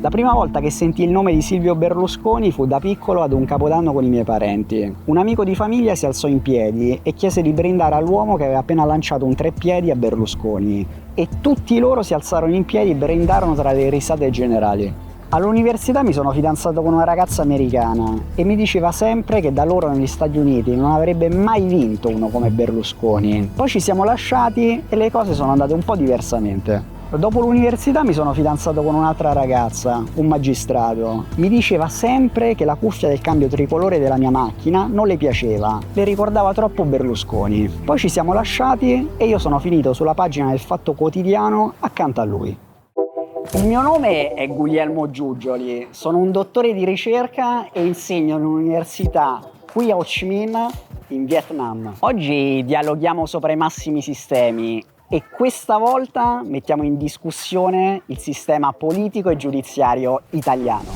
La prima volta che sentii il nome di Silvio Berlusconi fu da piccolo ad un capodanno con i miei parenti. Un amico di famiglia si alzò in piedi e chiese di brindare all'uomo che aveva appena lanciato un treppiedi a Berlusconi. E tutti loro si alzarono in piedi e brindarono tra le risate generali. All'università mi sono fidanzato con una ragazza americana e mi diceva sempre che da loro negli Stati Uniti non avrebbe mai vinto uno come Berlusconi. Poi ci siamo lasciati e le cose sono andate un po' diversamente. Dopo l'università mi sono fidanzato con un'altra ragazza, un magistrato. Mi diceva sempre che la cuffia del cambio tricolore della mia macchina non le piaceva, le ricordava troppo Berlusconi. Poi ci siamo lasciati e io sono finito sulla pagina del Fatto Quotidiano accanto a lui. Il mio nome è Guglielmo Giugioli, sono un dottore di ricerca e insegno in un'università qui a Ho Chi Minh, in Vietnam. Oggi dialoghiamo sopra i massimi sistemi e questa volta mettiamo in discussione il sistema politico e giudiziario italiano.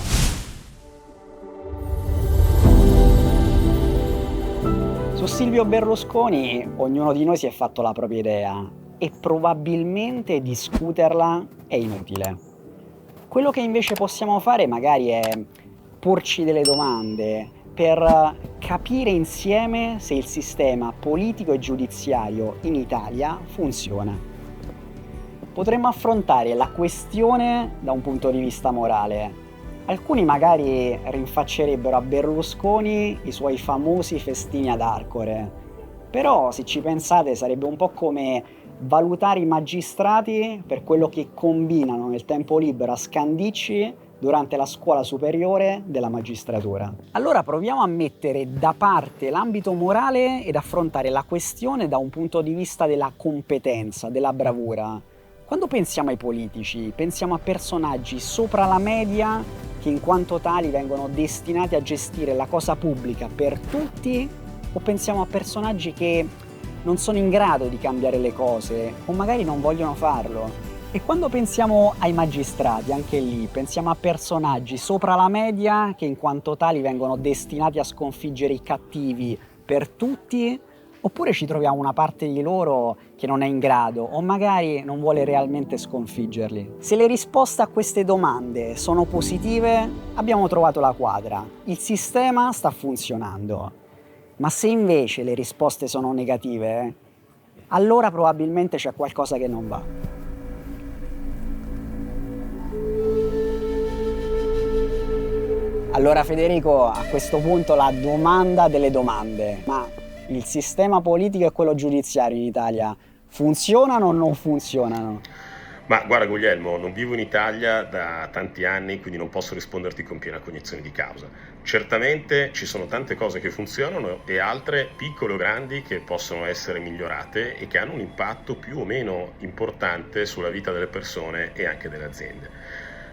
Su Silvio Berlusconi ognuno di noi si è fatto la propria idea e probabilmente discuterla è inutile. Quello che invece possiamo fare magari è porci delle domande per capire insieme se il sistema politico e giudiziario in Italia funziona. Potremmo affrontare la questione da un punto di vista morale. Alcuni magari rinfaccerebbero a Berlusconi i suoi famosi festini ad Arcore, però se ci pensate sarebbe un po' come valutare i magistrati per quello che combinano nel tempo libero a Scandicci durante la scuola superiore della magistratura. Allora proviamo a mettere da parte l'ambito morale ed affrontare la questione da un punto di vista della competenza, della bravura. Quando pensiamo ai politici, pensiamo a personaggi sopra la media che in quanto tali vengono destinati a gestire la cosa pubblica per tutti, o pensiamo a personaggi che non sono in grado di cambiare le cose o magari non vogliono farlo? E quando pensiamo ai magistrati, anche lì, pensiamo a personaggi sopra la media che in quanto tali vengono destinati a sconfiggere i cattivi per tutti, oppure ci troviamo una parte di loro che non è in grado o magari non vuole realmente sconfiggerli? Se le risposte a queste domande sono positive, abbiamo trovato la quadra. Il sistema sta funzionando. Ma se invece le risposte sono negative, allora probabilmente c'è qualcosa che non va. Allora Federico, a questo punto la domanda delle domande. Ma il sistema politico e quello giudiziario in Italia funzionano o non funzionano? Ma guarda Guglielmo, non vivo in Italia da tanti anni, quindi non posso risponderti con piena cognizione di causa. Certamente ci sono tante cose che funzionano e altre, piccole o grandi, che possono essere migliorate e che hanno un impatto più o meno importante sulla vita delle persone e anche delle aziende.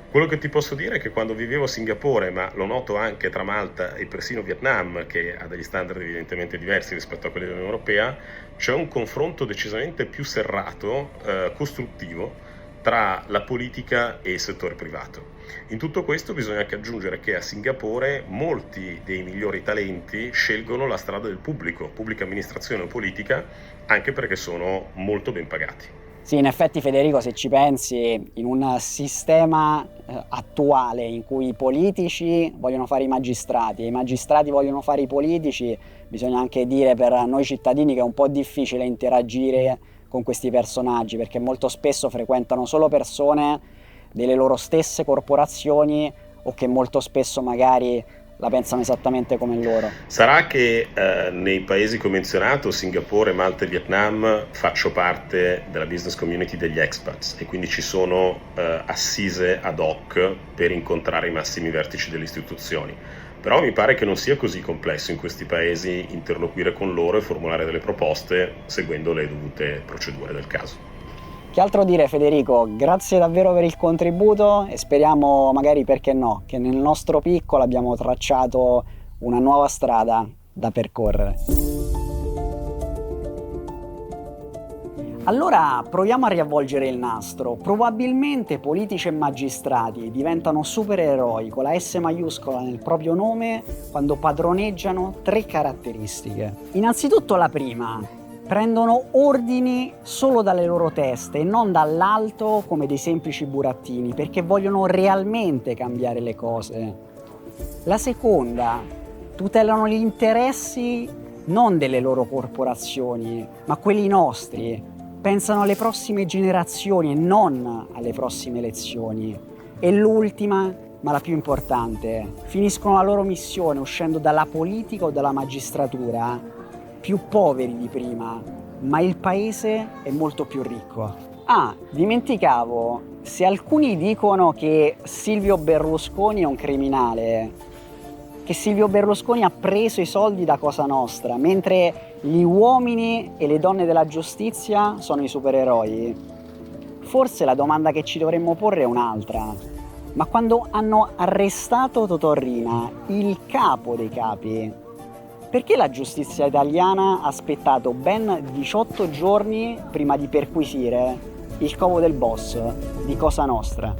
Quello che ti posso dire è che quando vivevo a Singapore, ma lo noto anche tra Malta e persino Vietnam, che ha degli standard evidentemente diversi rispetto a quelli dell'Unione Europea, c'è un confronto decisamente più serrato, costruttivo, tra la politica e il settore privato. In tutto questo bisogna anche aggiungere che a Singapore molti dei migliori talenti scelgono la strada del pubblico, pubblica amministrazione o politica, anche perché sono molto ben pagati. Sì, in effetti Federico, se ci pensi, in un sistema attuale in cui i politici vogliono fare i magistrati e i magistrati vogliono fare i politici, bisogna anche dire per noi cittadini che è un po' difficile interagire con questi personaggi, perché molto spesso frequentano solo persone delle loro stesse corporazioni o che molto spesso magari la pensano esattamente come loro. Sarà che nei paesi che ho menzionato, Singapore, Malta e Vietnam, faccio parte della business community degli expats e quindi ci sono assise ad hoc per incontrare i massimi vertici delle istituzioni. Però mi pare che non sia così complesso in questi paesi interloquire con loro e formulare delle proposte seguendo le dovute procedure del caso. Che altro dire Federico? Grazie davvero per il contributo e speriamo magari, perché no, che nel nostro piccolo abbiamo tracciato una nuova strada da percorrere. Allora proviamo a riavvolgere il nastro. Probabilmente politici e magistrati diventano supereroi con la S maiuscola nel proprio nome quando padroneggiano 3 caratteristiche. Innanzitutto la prima, prendono ordini solo dalle loro teste e non dall'alto come dei semplici burattini, perché vogliono realmente cambiare le cose. La seconda, tutelano gli interessi non delle loro corporazioni, ma quelli nostri. Pensano alle prossime generazioni e non alle prossime elezioni. E l'ultima, ma la più importante, finiscono la loro missione uscendo dalla politica o dalla magistratura più poveri di prima, ma il paese è molto più ricco. Ah, dimenticavo, se alcuni dicono che Silvio Berlusconi è un criminale, che Silvio Berlusconi ha preso i soldi da Cosa Nostra, mentre gli uomini e le donne della giustizia sono i supereroi, forse la domanda che ci dovremmo porre è un'altra. Ma quando hanno arrestato Totò Riina, il capo dei capi, perché la giustizia italiana ha aspettato ben 18 giorni prima di perquisire il covo del boss di Cosa Nostra?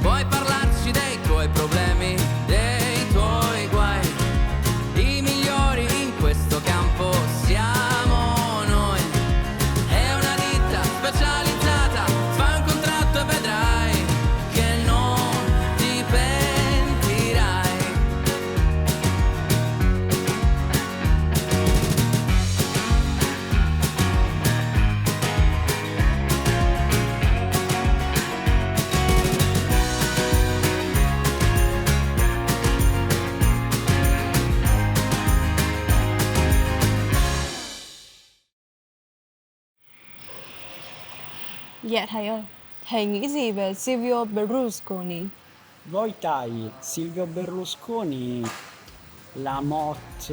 Puoi parlarci dei tuoi problemi, dei tuoi guai. I migliori in questo campo siamo noi. È una ditta specializzata, fai un contratto e vedrai che non ti pentirai. Dạ thầy ơi, thầy nghĩ gì về Silvio Berlusconi? Voi tai, Silvio Berlusconi, la Mott,